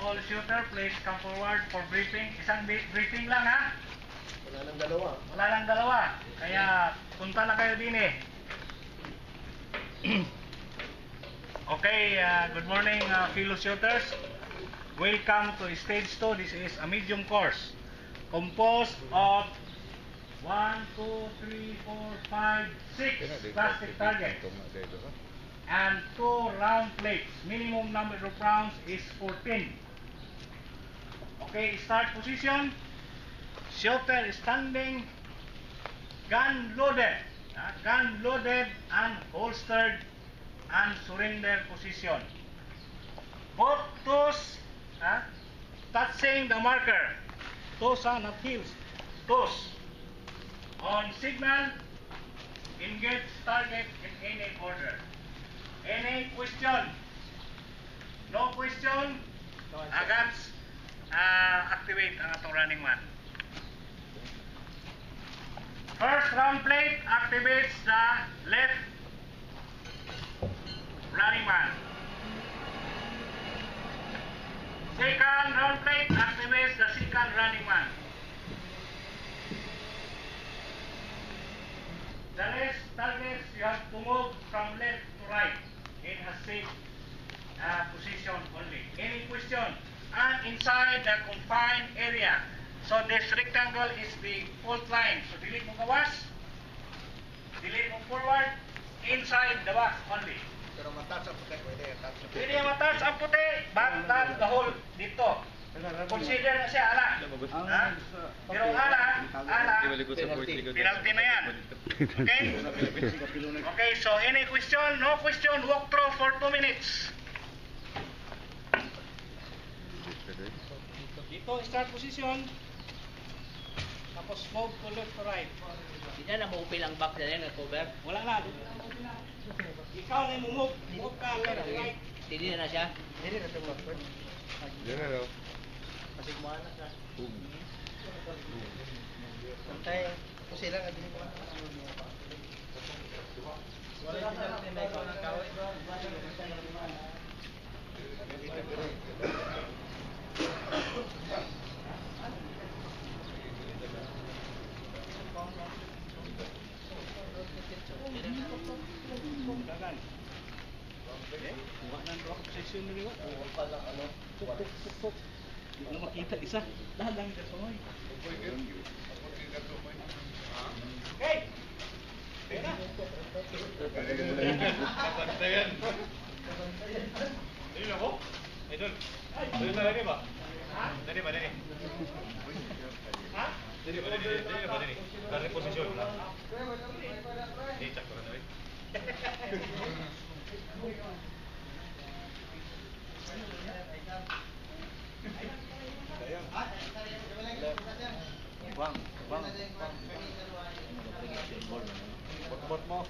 all shooter, please come forward for briefing. Isang briefing lang ha. Wala nang dalawa. Wala lang dalawa. Kaya punta na kayo din eh. Okay, good morning fellow shooters. Welcome to stage 2. This is a medium course composed of 1, 2, 3, 4, 5, 6 plastic targets and 2 round plates. Minimum number of rounds is 14. Okay, start position. Shooter standing, gun loaded and holstered and surrender position. Both toes touching the marker. Toes not heels. Toes. On signal, engage target in any order. Any question? No question? Agad activate ang atong running man. First round plate activates the left running man. Second round plate activates the second running man. The rest targets you have to move from left to right in a safe position only. Any question? And inside the confined area. So this rectangle is the fault line. So delete mo gawas, delete mo forward, inside the box only. Pero matas ang puti, pwede. Pwede matas ang puti, but not the whole dito. Consider na siya, ala. Pero ala, penalty na yan. Okay? Okay, so any question? No question, walk through for 2 minutes. Dito, start position. Tapos move to left to right. Hindi na na-move ang back na yan, cover. Wala na. Ikaw na move. Move ka left to right. Hindi na siya. Hindi na ito mag-put. Yan na daw. Kasi kumana siya. Santay, kung sila nga din ko. Wala na siya rin na ikaw ng kawin. Position na rin. Tuk. Hindi na makita isa. Lahat lang ito sumoy. Okay. Pera. Papantayan. Dali na ko? Idol. Dali na lagi ba? Dali ba? Ha? Dali ba? Dari posisyon na. Check ko na rin. Bang. Bot mo.